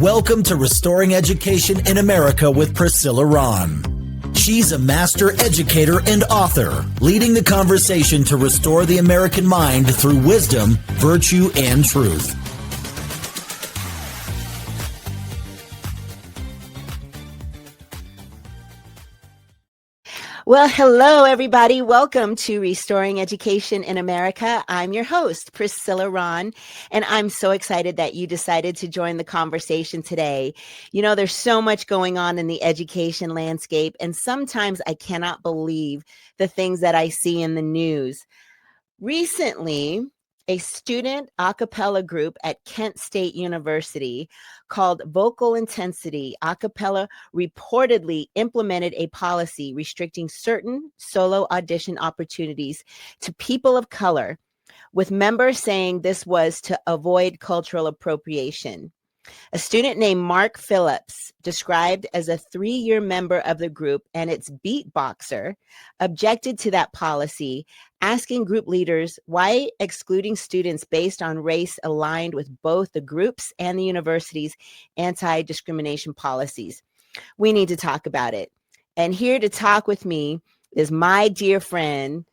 Welcome to Restoring Education in America with Priscilla Ron. She's a master educator and author, leading the conversation to restore the American mind through wisdom, virtue, and truth. Well, hello, everybody. Welcome to Restoring Education in America. I'm your host, Priscilla Ron, and I'm so excited that you decided to join the conversation today. You know, there's so much going on in the education landscape, and sometimes I cannot believe the things that I see in the news. Recently, a student a cappella group at Kent State University called Vocal Intensity a cappella reportedly implemented a policy restricting certain solo audition opportunities to people of color, with members saying this was to avoid cultural appropriation. A student named Mark Phillips, described as a 3-year member of the group and its beatboxer, objected to that policy, asking group leaders why excluding students based on race aligned with both the group's and the university's anti-discrimination policies. We need to talk about it. And here to talk with me is my dear friend,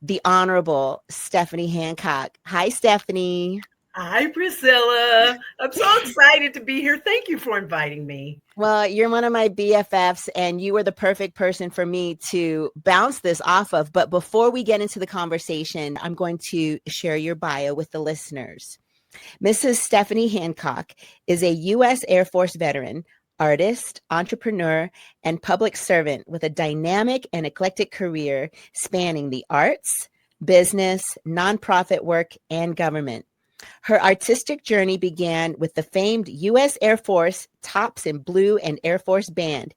the Honorable Stephanie Hancock. Hi, Stephanie. Hi, Priscilla. I'm so excited to be here. Thank you for inviting me. Well, you're one of my BFFs, and you were the perfect person for me to bounce this off of. But before we get into the conversation, I'm going to share your bio with the listeners. Mrs. Stephanie Hancock is a U.S. Air Force veteran, artist, entrepreneur, and public servant with a dynamic and eclectic career spanning the arts, business, nonprofit work, and government. Her artistic journey began with the famed U.S. Air Force Tops in Blue and Air Force Band,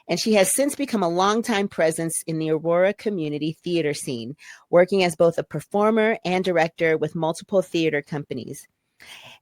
and she has since become a longtime presence in the Aurora community theater scene, working as both a performer and director with multiple theater companies.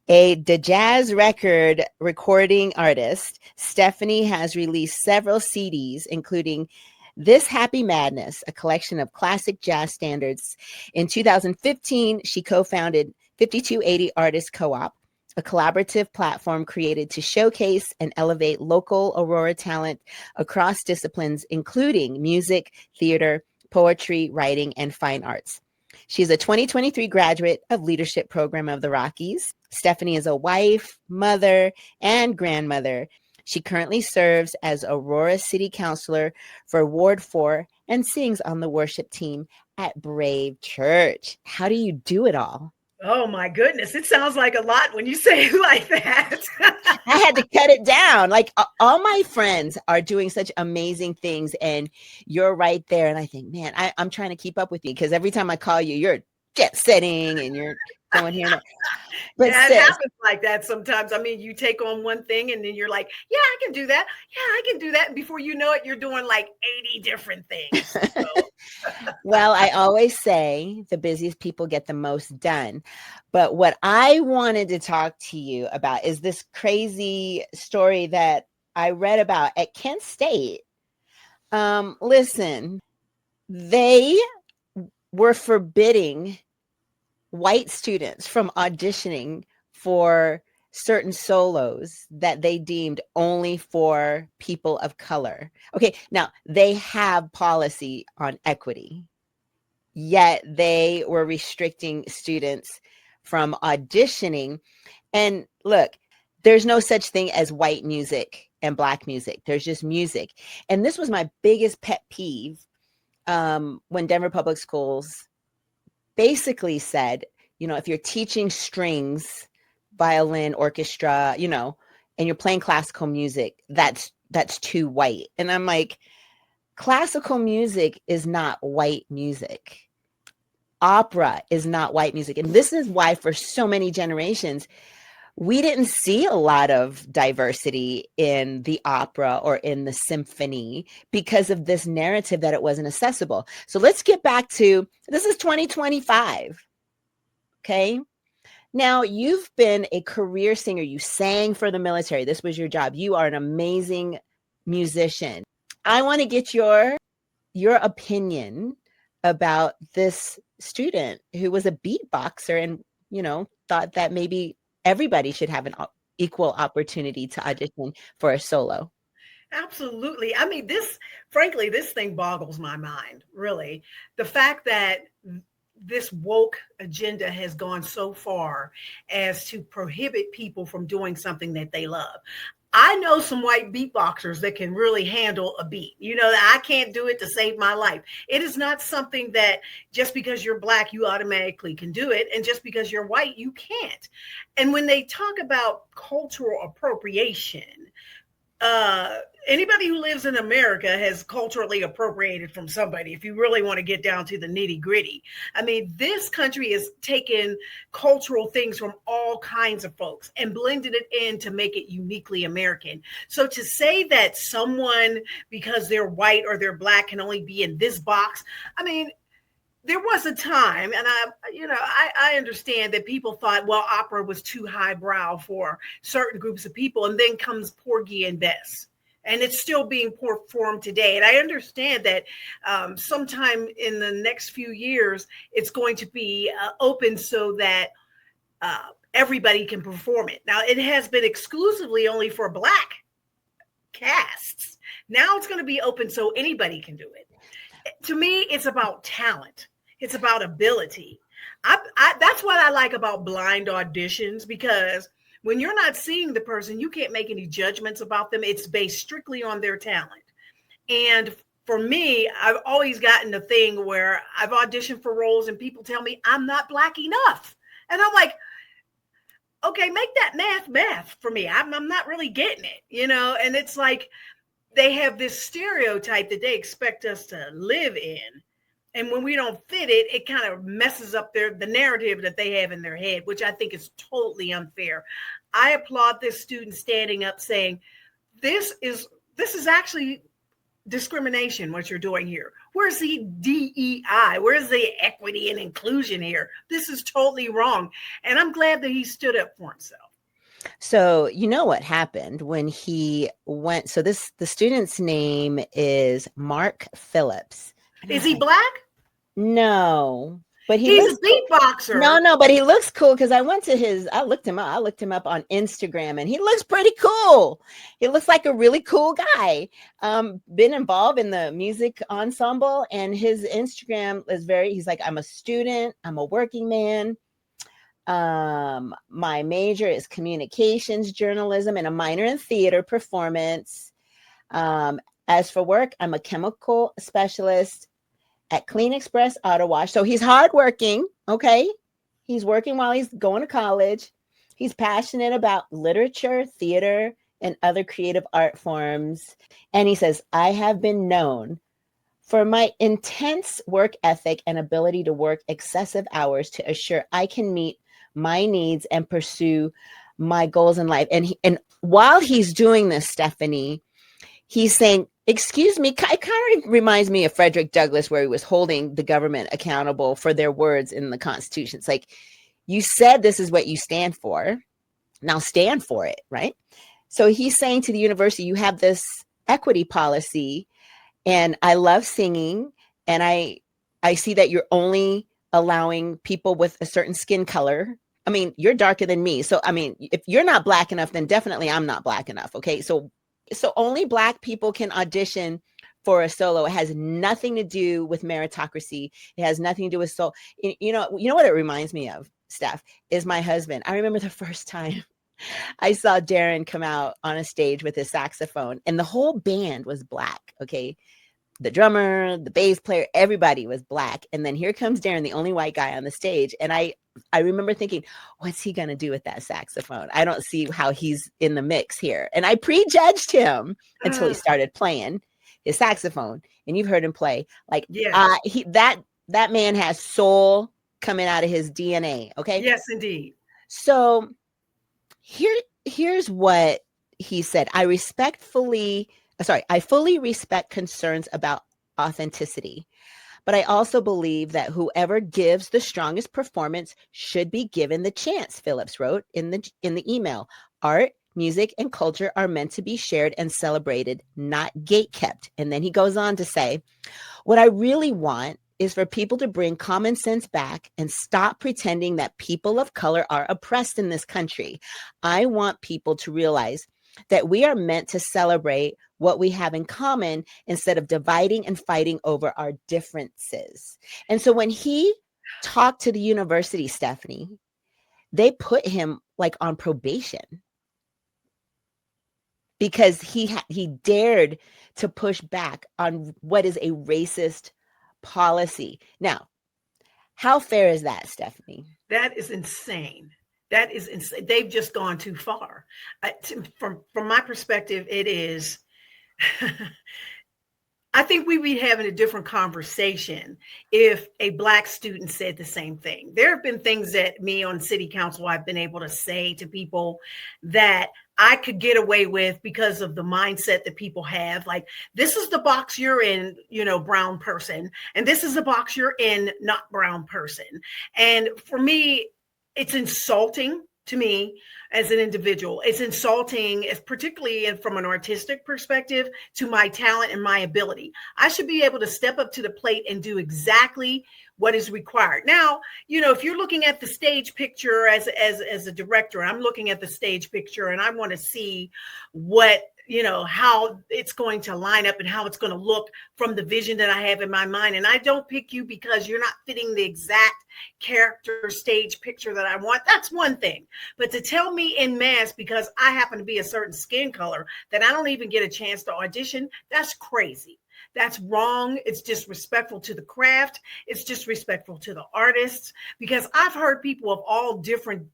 A jazz record recording artist, Stephanie has released several CDs, including This Happy Madness, a collection of classic jazz standards. In 2015, she co-founded 5280 Artist Co-op, a collaborative platform created to showcase and elevate local Aurora talent across disciplines, including music, theater, poetry, writing, and fine arts. She is a 2023 graduate of Leadership Program of the Rockies. Stephanie is a wife, mother, and grandmother. She currently serves as Aurora City Councilor for Ward 4 and sings on the worship team at Brave Church. How do you do it all? Oh, my goodness. It sounds like a lot when you say it like that. I had to cut it down. Like all my friends are doing such amazing things, and you're right there. And I think, man, I'm trying to keep up with you because every time I call you, you're jet setting and you're going here and there. But yeah, it happens like that sometimes. I mean, you take on one thing and then you're like, yeah, I can do that. Yeah, I can do that. And before you know it, you're doing like 80 different things. So. Well, I always say the busiest people get the most done. But what I wanted to talk to you about is this crazy story that I read about at Kent State. Listen, they were forbidding white students from auditioning for certain solos that they deemed only for people of color. Okay, now they have policy on equity, yet they were restricting students from auditioning. And look, there's no such thing as white music and black music. There's just music. And this was my biggest pet peeve when Denver Public Schools basically said, you know, if you're teaching strings, violin, orchestra, you know, and you're playing classical music, that's too white. And I'm like, classical music is not white music. Opera is not white music. And this is why for so many generations, we didn't see a lot of diversity in the opera or in the symphony because of this narrative that it wasn't accessible. So let's get back to, this is 2025. Okay. Now you've been a career singer. You sang for the military. This was your job. You are an amazing musician. I want to get your opinion about this student who was a beatboxer and, you know, thought that maybe everybody should have an equal opportunity to audition for a solo. Absolutely. I mean, frankly, this thing boggles my mind, really. The fact that this woke agenda has gone so far as to prohibit people from doing something that they love. I know some white beatboxers that can really handle a beat. I can't do it to save my life. It is not something that just because you're Black, you automatically can do it. And just because you're white, you can't. And when they talk about cultural appropriation, anybody who lives in America has culturally appropriated from somebody, if you really want to get down to the nitty gritty. I mean, this country has taken cultural things from all kinds of folks and blended it in to make it uniquely American. So to say that someone, because they're white or they're Black, can only be in this box, I mean, there was a time, and I understand that people thought, well, opera was too highbrow for certain groups of people, and then comes Porgy and Bess, and it's still being performed today. And I understand that sometime in the next few years, it's going to be open so that everybody can perform it. Now, it has been exclusively only for Black casts. Now it's going to be open so anybody can do it. To me, it's about talent. It's about ability. That's what I like about blind auditions, because when you're not seeing the person, you can't make any judgments about them. It's based strictly on their talent. And for me, I've always gotten the thing where I've auditioned for roles and people tell me I'm not Black enough. And I'm like, okay, make that math for me. I'm not really getting it, and it's like they have this stereotype that they expect us to live in. And when we don't fit it, it kind of messes up the narrative that they have in their head, which I think is totally unfair. I applaud this student standing up saying, this is actually discrimination, what you're doing here. Where's the DEI? Where's the equity and inclusion here? This is totally wrong. And I'm glad that he stood up for himself. So you know what happened when he went. So the student's name is Mark Phillips. Is he Black? No, but he's a beatboxer. No, but he looks cool, because I looked him up. I looked him up on Instagram, and he looks pretty cool. He looks like a really cool guy. Been involved in the music ensemble, and his Instagram is he's like, I'm a student, I'm a working man. My major is communications journalism and a minor in theater performance. As for work, I'm a chemical specialist at Clean Express Auto Wash. So he's hardworking. Okay. He's working while he's going to college. He's passionate about literature, theater, and other creative art forms. And he says, I have been known for my intense work ethic and ability to work excessive hours to assure I can meet my needs and pursue my goals in life. And while he's doing this, Stephanie, he's saying, excuse me, it kind of reminds me of Frederick Douglass, where he was holding the government accountable for their words in the Constitution. It's like, you said this is what you stand for. Now stand for it, right? So he's saying to the university, you have this equity policy, and I love singing, and I see that you're only allowing people with a certain skin color. I mean, you're darker than me. So, I mean, if you're not Black enough, then definitely I'm not Black enough. Okay. So only Black people can audition for a solo. It has nothing to do with meritocracy. It has nothing to do with soul. You know what it reminds me of, Steph, is my husband. I remember the first time I saw Darren come out on a stage with his saxophone, and the whole band was Black. Okay. The drummer, the bass player, everybody was Black. And then here comes Darren, the only white guy on the stage. And I remember thinking, what's he going to do with that saxophone? I don't see how he's in the mix here. And I prejudged him until he started playing his saxophone. And you've heard him play. Like, yeah. That man has soul coming out of his DNA. Okay. Yes, indeed. So here's what he said. I fully respect concerns about authenticity, but I also believe that whoever gives the strongest performance should be given the chance, Phillips wrote in the email. Art, music, and culture are meant to be shared and celebrated, not gatekept. And then he goes on to say, what I really want is for people to bring common sense back and stop pretending that people of color are oppressed in this country. I want people to realize that we are meant to celebrate what we have in common instead of dividing and fighting over our differences. And so when he talked to the university, Stephanie, they put him like on probation because he dared to push back on what is a racist policy. Now, how fair is that, Stephanie? That is insane. That is insane. They've just gone too far. From my perspective, it is. I think we'd be having a different conversation if a Black student said the same thing. There have been things that me on city council I've been able to say to people that I could get away with because of the mindset that people have. Like, this is the box you're in, brown person, and this is the box you're in, not brown person. And for me, it's insulting to me as an individual. It's insulting, particularly from an artistic perspective, to my talent and my ability. I should be able to step up to the plate and do exactly what is required. Now, if you're looking at the stage picture as a director, I'm looking at the stage picture and I want to see what, how it's going to line up and how it's going to look from the vision that I have in my mind. And I don't pick you because you're not fitting the exact character stage picture that I want. That's one thing. But to tell me en masse because I happen to be a certain skin color that I don't even get a chance to audition, that's crazy. That's wrong. It's disrespectful to the craft. It's disrespectful to the artists, because I've heard people of all different,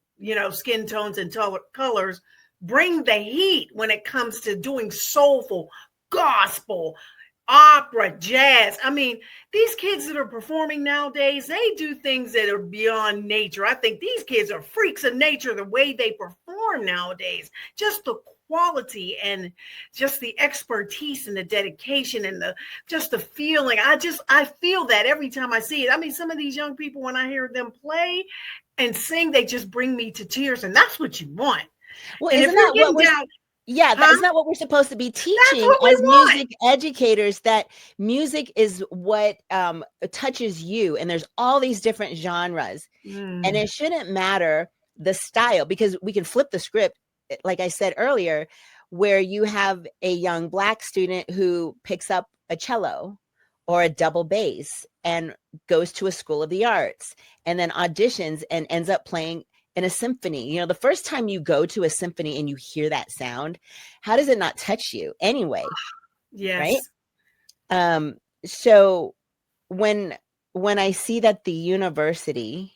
skin tones and colors bring the heat when it comes to doing soulful, gospel, opera, jazz. I mean, these kids that are performing nowadays, they do things that are beyond nature. I think these kids are freaks of nature, the way they perform nowadays. Just the quality and just the expertise and the dedication and the feeling. I feel that every time I see it. I mean, some of these young people, when I hear them play and sing, they just bring me to tears, and that's what you want. Well, isn't that what we're isn't that what we're supposed to be teaching as music educators, that music is what touches you, and there's all these different genres, and it shouldn't matter the style, because we can flip the script, like I said earlier, where you have a young Black student who picks up a cello or a double bass and goes to a school of the arts and then auditions and ends up playing in a symphony. The first time you go to a symphony and you hear that sound, how does it not touch you anyway? Yes. Right. So when I see that the university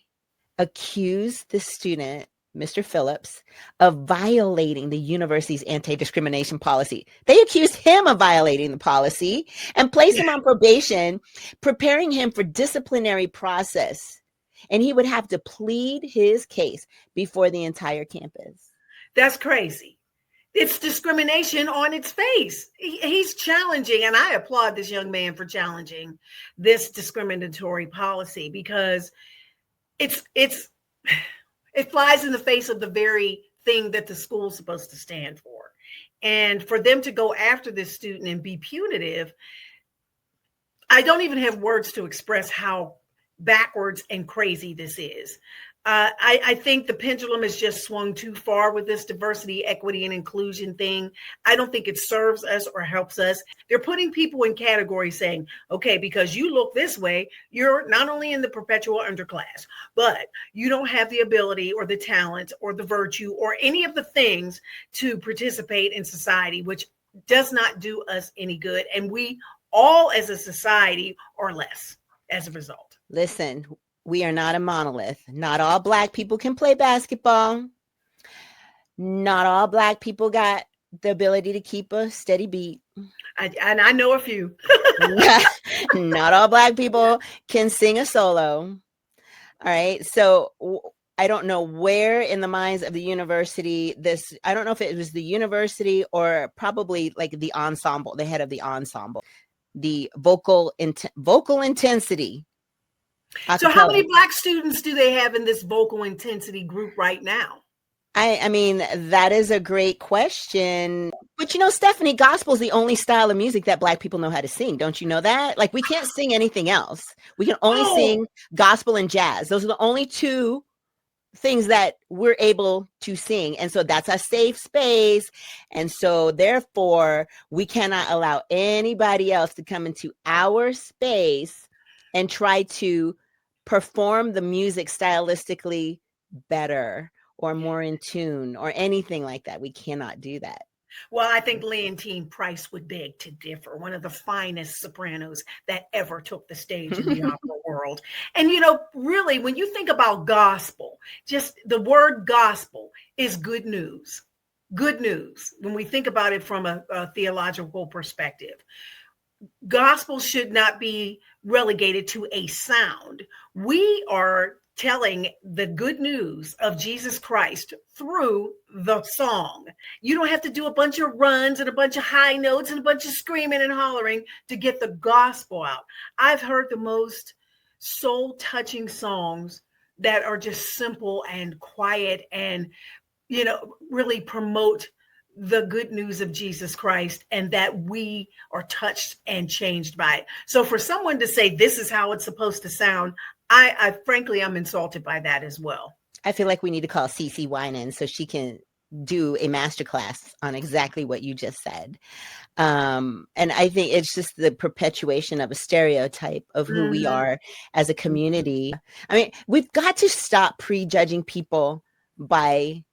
accused the student, Mr. Phillips, of violating the university's anti-discrimination policy, they accused him of violating the policy and placed him on probation, preparing him for disciplinary process. And he would have to plead his case before the entire campus. That's crazy. It's discrimination on its face. He's challenging, and I applaud this young man for challenging this discriminatory policy, because it flies in the face of the very thing that the school's supposed to stand for. And for them to go after this student and be punitive, I don't even have words to express how backwards and crazy this is. I think the pendulum has just swung too far with this diversity, equity, and inclusion thing. I don't think it serves us or helps us. They're putting people in categories saying, okay, because you look this way, you're not only in the perpetual underclass, but you don't have the ability or the talent or the virtue or any of the things to participate in society, which does not do us any good. And we all as a society are less as a result. Listen, we are not a monolith. Not all Black people can play basketball. Not all Black people got the ability to keep a steady beat. I know a few. Not all Black people can sing a solo. All right. So I don't know where in the minds of the university I don't know if it was the university or probably like the ensemble, the head of the ensemble, the vocal intensity. So how many Black students do they have in this vocal intensity group right now? I mean, that is a great question. But Stephanie, gospel is the only style of music that Black people know how to sing. Don't you know that? Like, we can't sing anything else. We can only sing gospel and jazz. Those are the only two things that we're able to sing. And so that's a safe space. And so therefore, we cannot allow anybody else to come into our space and try to perform the music stylistically better or more in tune or anything like that. We cannot do that. Well, I think Leontine Price would beg to differ. One of the finest sopranos that ever took the stage in the opera world. And, really, when you think about gospel, just the word gospel is good news. Good news. When we think about it from a theological perspective, gospel should not be relegated to a sound. We are telling the good news of Jesus Christ through the song. You don't have to do a bunch of runs and a bunch of high notes and a bunch of screaming and hollering to get the gospel out. I've heard the most soul-touching songs that are just simple and quiet and, really promote the good news of Jesus Christ and that we are touched and changed by it. So for someone to say this is how it's supposed to sound, I frankly, I'm insulted by that as well. I feel like we need to call CeCe Winan so she can do a masterclass on exactly what you just said. And I think it's just the perpetuation of a stereotype of who we are as a community. I mean, we've got to stop prejudging people by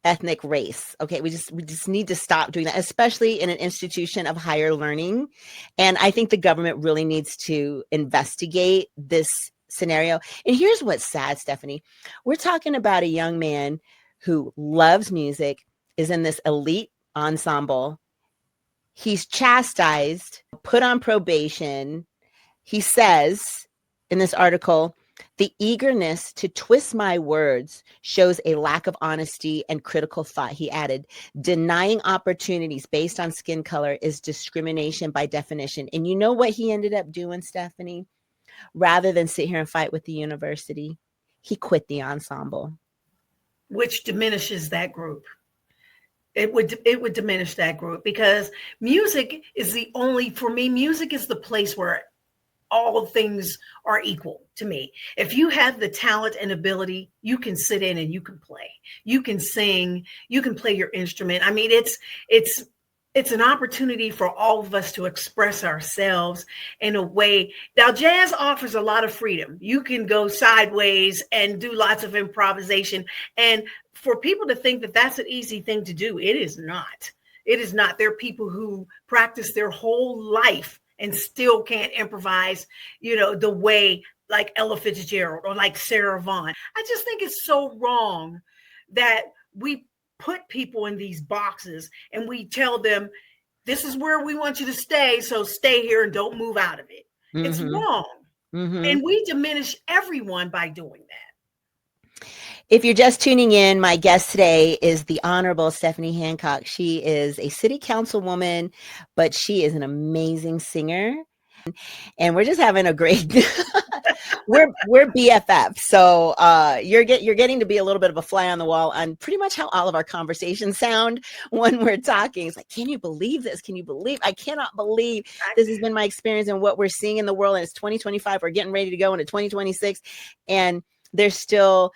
ethnic race. Okay. We just need to stop doing that, especially in an institution of higher learning. And I think the government really needs to investigate this scenario. And here's what's sad, Stephanie. We're talking about a young man who loves music, is in this elite ensemble. He's chastised, put on probation. He says in this article, the eagerness to twist my words shows a lack of honesty and critical thought. He added, denying opportunities based on skin color is discrimination by definition. And you know what he ended up doing, Stephanie? Rather than sit here and fight with the university, he quit the ensemble. Which diminishes that group. It would diminish that group because music is music is the place where all things are equal to me. If you have the talent and ability, you can sit in and you can play. You can sing, you can play your instrument. I mean, it's an opportunity for all of us to express ourselves in a way. Now, jazz offers a lot of freedom. You can go sideways and do lots of improvisation. And for people to think that that's an easy thing to do, it is not. It is not. There are people who practice their whole life and still can't improvise, the way like Ella Fitzgerald or like Sarah Vaughan. I just think it's so wrong that we put people in these boxes and we tell them, this is where we want you to stay. So stay here and don't move out of it. Mm-hmm. It's wrong. Mm-hmm. And we diminish everyone by doing that. If you're just tuning in, my guest today is the Honorable Stephanie Hancock. She is a city councilwoman, but she is an amazing singer. And we're just having a great, we're BFFs. So you're getting to be a little bit of a fly on the wall on pretty much how all of our conversations sound when we're talking. It's like, can you believe this? I cannot believe this has been my experience and what we're seeing in the world. And it's 2025. We're getting ready to go into 2026. And there's still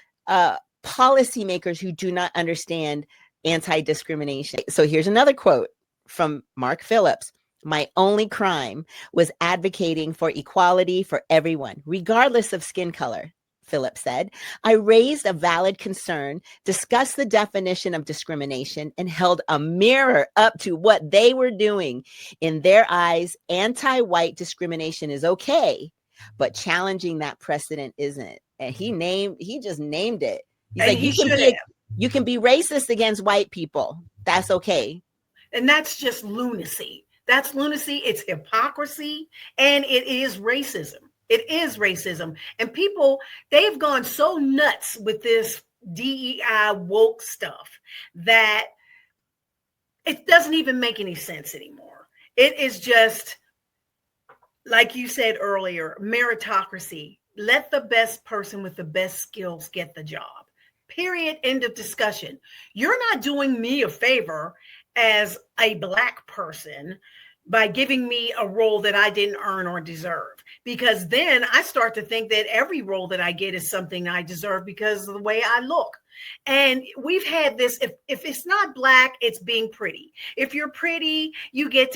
policymakers who do not understand anti-discrimination. So here's another quote from Mark Phillips. My only crime was advocating for equality for everyone, regardless of skin color, Phillips said. I raised a valid concern, discussed the definition of discrimination, and held a mirror up to what they were doing. In their eyes, anti-white discrimination is okay, but challenging that precedent isn't. And he just named it. He's like, you can be racist against white people. That's okay. And that's just lunacy. That's lunacy. It's hypocrisy. And it is racism. It is racism. And people, they've gone so nuts with this DEI woke stuff that it doesn't even make any sense anymore. It is just, like you said earlier, meritocracy. Let the best person with the best skills get the job. Period. End of discussion. You're not doing me a favor as a Black person by giving me a role that I didn't earn or deserve. Because then I start to think that every role that I get is something I deserve because of the way I look. And we've had this, if it's not Black, it's being pretty. If you're pretty, you get,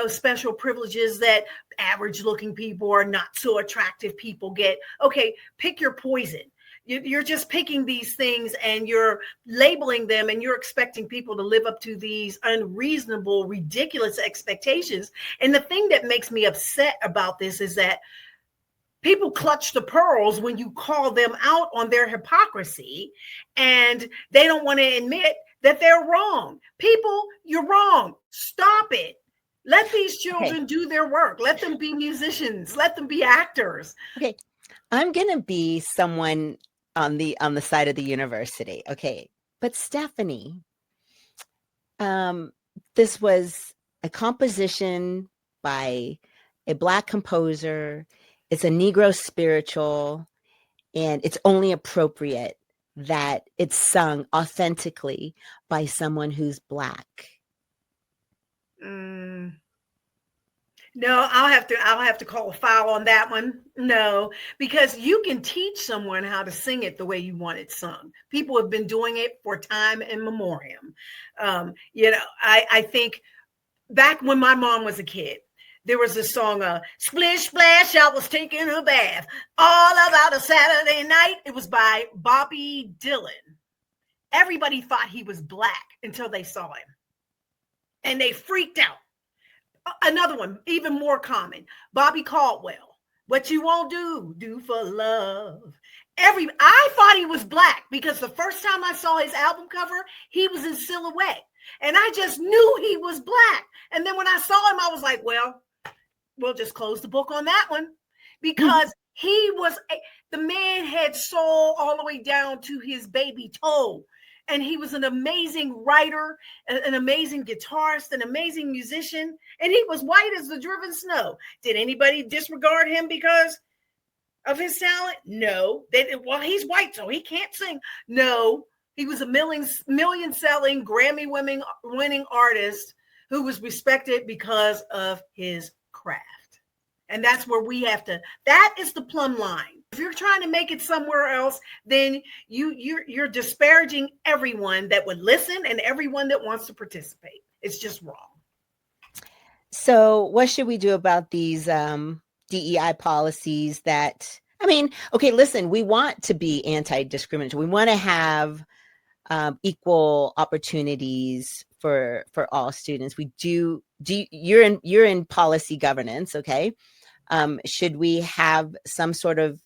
special privileges that average looking people or not so attractive people get. Okay, pick your poison. You're just picking these things and you're labeling them, and you're expecting people to live up to these unreasonable, ridiculous expectations. And the thing that makes me upset about this is that people clutch the pearls when you call them out on their hypocrisy, and they don't want to admit that they're wrong. People, you're wrong. Stop it. Let these children do their work. Let them be musicians. Let them be actors. Okay. I'm going to be someone on the side of the university. Okay. But Stephanie, this was a composition by a Black composer. It's a Negro spiritual, and it's only appropriate that it's sung authentically by someone who's Black. No, I'll have to call a foul on that one. No, because you can teach someone how to sing it the way you want it sung. People have been doing it for time immemorial. I think back when my mom was a kid, there was a song, Splish Splash, I was taking a bath, all about a Saturday night. It was by Bobby Dylan. Everybody thought he was Black until they saw him, and they freaked out. Another one, even more common, Bobby Caldwell. What you won't do for love. I thought he was Black because the first time I saw his album cover, he was in silhouette, and I just knew he was Black. And then when I saw him, I was like, well, we'll just close the book on that one, because the man had soul all the way down to his baby toe. And he was an amazing writer, an amazing guitarist, an amazing musician. And he was white as the driven snow. Did anybody disregard him because of his talent? No. He's white, so he can't sing. No. He was a million-selling, Grammy-winning artist who was respected because of his craft. And that's where that is the plumb line. If you're trying to make it somewhere else, then you're disparaging everyone that would listen and everyone that wants to participate. It's just wrong. So what should we do about these DEI policies listen, we want to be anti-discriminatory. We want to have equal opportunities for all students. We do you're in policy governance, okay? Should we have some sort of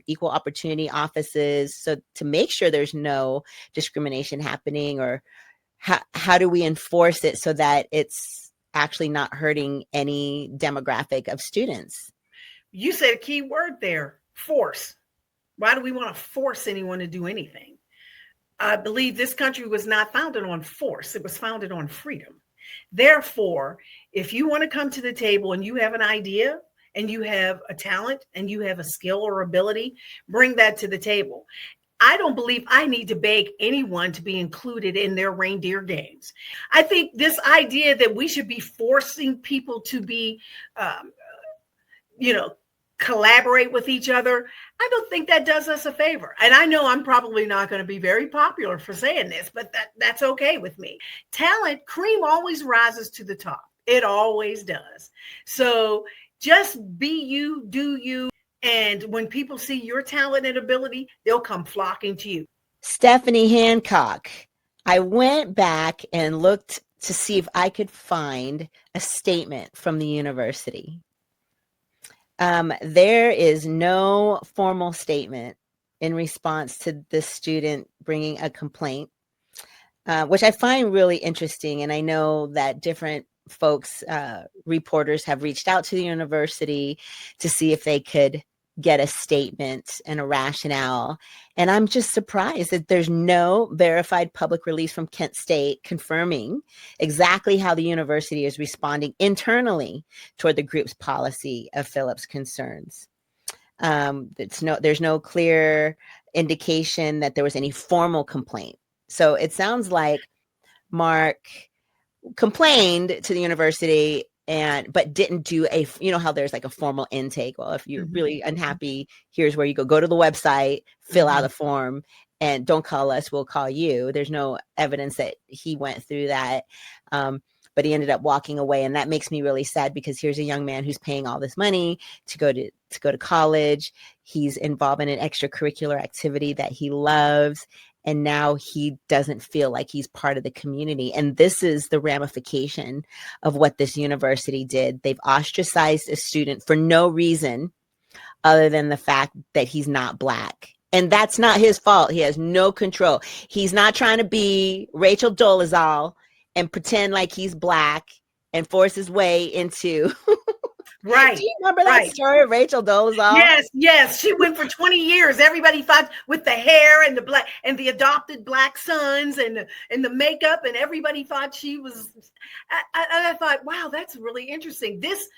equal opportunity offices so to make sure there's no discrimination happening, or how do we enforce it so that it's actually not hurting any demographic of students? You said a key word there, force. Why do we want to force anyone to do anything? I believe this country was not founded on force. It was founded on freedom. Therefore, if you want to come to the table and you have an idea, and you have a talent, and you have a skill or ability, bring that to the table. I don't believe I need to beg anyone to be included in their reindeer games. I think this idea that we should be forcing people to be, collaborate with each other, I don't think that does us a favor. And I know I'm probably not going to be very popular for saying this, but that's okay with me. Talent, cream always rises to the top. It always does. So just be you, do you. And when people see your talent and ability, they'll come flocking to you. Stephanie Hancock, I went back and looked to see if I could find a statement from the university. There is no formal statement in response to this student bringing a complaint, which I find really interesting. And I know that different folks, reporters have reached out to the university to see if they could get a statement and a rationale. And I'm just surprised that there's no verified public release from Kent State confirming exactly how the university is responding internally toward the group's policy of Phillips' concerns. There's no clear indication that there was any formal complaint. So it sounds like, Mark, complained to the university but didn't do how there's like a formal intake. Well, if you're really unhappy, here's where you go to the website, fill out a form, and don't call us, we'll call you. There's no evidence that he went through that. But he ended up walking away. And that makes me really sad, because here's a young man who's paying all this money to go to college. He's involved in an extracurricular activity that he loves. And now he doesn't feel like he's part of the community. And this is the ramification of what this university did. They've ostracized a student for no reason other than the fact that he's not Black. And that's not his fault. He has no control. He's not trying to be Rachel Dolezal and pretend like he's Black and force his way into... Right. Do you remember that story of Rachel Dolezal? Yes. She went for 20 years. Everybody thought, with the hair and the Black and the adopted Black sons and the makeup, and everybody thought she was. I thought, wow, that's really interesting. This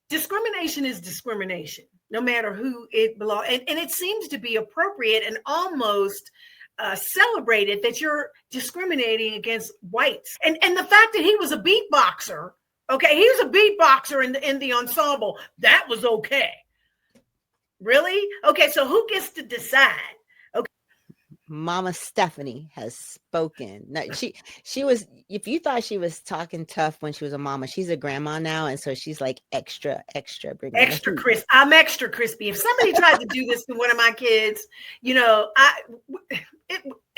discrimination is discrimination, no matter who it belongs. And it seems to be appropriate and almost celebrated that you're discriminating against whites. And the fact that he was a beatboxer. Okay, he was a beatboxer in the ensemble. That was okay. Really? Okay, so who gets to decide? Okay. Mama Stephanie has spoken. No, she was, if you thought she was talking tough when she was a mama, she's a grandma now. And so she's like extra crispy. I'm extra crispy. If somebody tried to do this to one of my kids,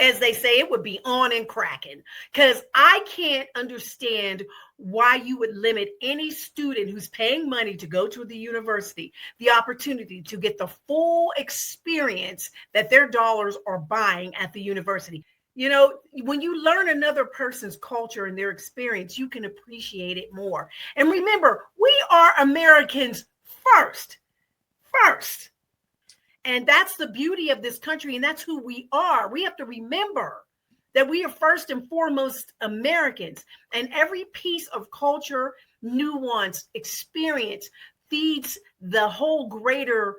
as they say, it would be on and cracking, because I can't understand why you would limit any student who's paying money to go to the university the opportunity to get the full experience that their dollars are buying at the university. When you learn another person's culture and their experience, you can appreciate it more. And remember, we are Americans first. And that's the beauty of this country, and that's who we are. We have to remember that we are first and foremost Americans, and every piece of culture, nuance, experience feeds the whole greater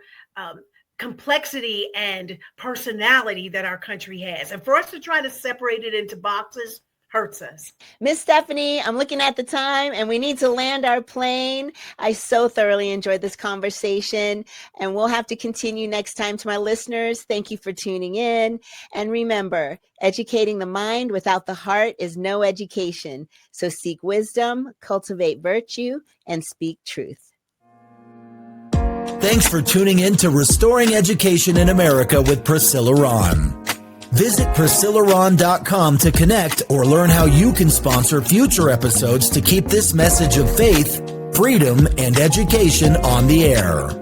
complexity and personality that our country has. And for us to try to separate it into boxes hurts us. Miss Stephanie, I'm looking at the time and we need to land our plane. I so thoroughly enjoyed this conversation, and we'll have to continue next time. To my listeners, thank you for tuning in. And remember, educating the mind without the heart is no education. So seek wisdom, cultivate virtue, and speak truth. Thanks for tuning in to Restoring Education in America with Priscilla Ron. Visit PriscillaRon.com to connect or learn how you can sponsor future episodes to keep this message of faith, freedom, and education on the air.